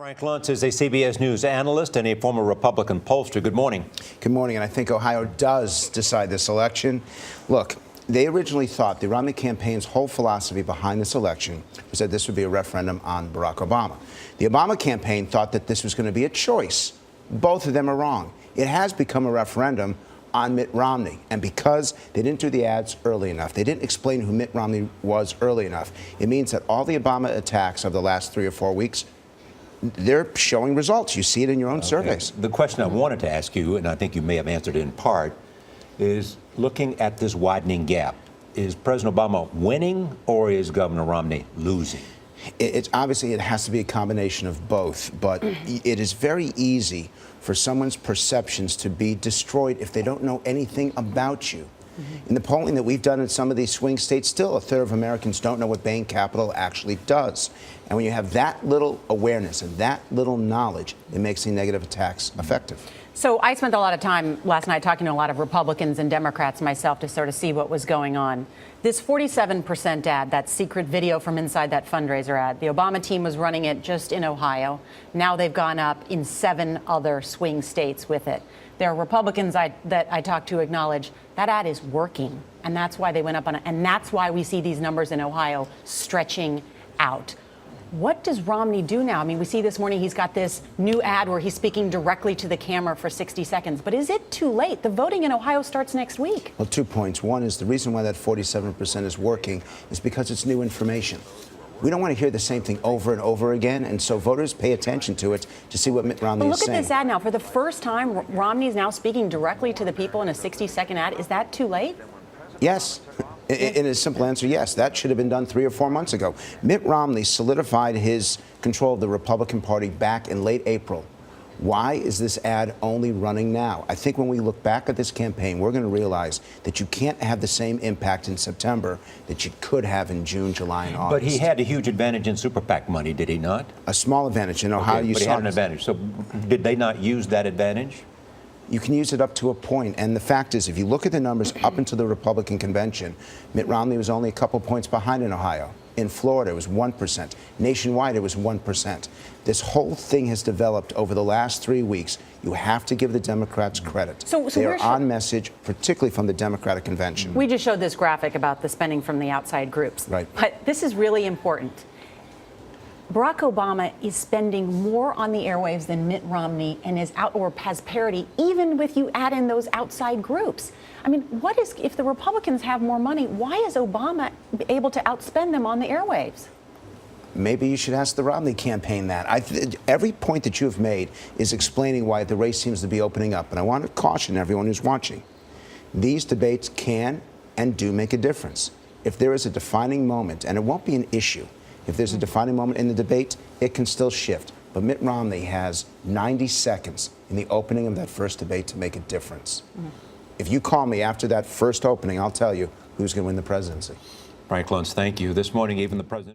Frank Luntz is a CBS News analyst and a former Republican pollster. Good morning. Good morning, and I think Ohio does decide this election. Look, they originally thought, the Romney campaign's whole philosophy behind this election was that this would be a referendum on Barack Obama. The Obama campaign thought that this was going to be a choice. Both of them are wrong. It has become a referendum on Mitt Romney, and because they didn't do the ads early enough, they didn't explain who Mitt Romney was early enough, it means that all the Obama attacks of the last 3 or 4 weeks, they're showing results. You see it in your own surveys. The question I wanted to ask you, and I think you may have answered it in part, is looking at this widening gap. Is President Obama winning or is Governor Romney losing? It's obviously, it has to be a combination of both, but it is very easy for someone's perceptions to be destroyed if they don't know anything about you. In the polling that we've done in some of these swing states, still a third of Americans don't know what Bain Capital actually does. And when you have that little awareness and that little knowledge, it makes the negative attacks effective. So I spent a lot of time last night talking to a lot of Republicans and Democrats myself to sort of see what was going on. This 47% ad, that secret video from inside that fundraiser ad, the Obama team was running it just in Ohio. Now they've gone up in 7 other swing states with it. There are Republicans that I talked to acknowledge that ad is working, and that's why they went up on it, and that's why we see these numbers in Ohio stretching out. What does Romney do now? I mean, we see this morning he's got this new ad where he's speaking directly to the camera for 60 seconds. But is it too late? The voting in Ohio starts next week. Well, 2 points. One is the reason why that 47% is working is because it's new information. We don't want to hear the same thing over and over again, and so voters pay attention to it to see what Mitt Romney is saying. Look at this ad now. For the first time, Romney's now speaking directly to the people in a 60-second ad. Is that too late? Yes. In a simple answer, yes. That should have been done 3 or 4 months ago. Mitt Romney solidified his control of the Republican Party back in late April. Why is this ad only running now? I think when we look back at this campaign, we're going to realize that you can't have the same impact in September that you could have in June, July, and August. But he had a huge advantage in super PAC money, did he not? A small advantage in Ohio. But he had an advantage. So did they not use that advantage? You can use it up to a point. And the fact is, if you look at the numbers up until the Republican convention, Mitt Romney was only a couple points behind in Ohio. In Florida, it was 1%. Nationwide, it was 1%. This whole thing has developed over the last 3 weeks. You have to give the Democrats credit. They are on message, particularly from the Democratic convention. We just showed this graphic about the spending from the outside groups. Right. But this is really important. Barack Obama is spending more on the airwaves than Mitt Romney and is out or has parity, even with you add in those outside groups. I mean, if the Republicans have more money, why is Obama able to outspend them on the airwaves? Maybe you should ask the Romney campaign that. Every point that you have made is explaining why the race seems to be opening up. And I want to caution everyone who's watching. These debates can and do make a difference. If there is a defining moment, and it won't be an issue, if there's a defining moment in the debate, it can still shift. But Mitt Romney has 90 seconds in the opening of that first debate to make a difference. If you call me after that first opening, I'll tell you who's going to win the presidency. Frank Luntz, thank you. This morning, even the president.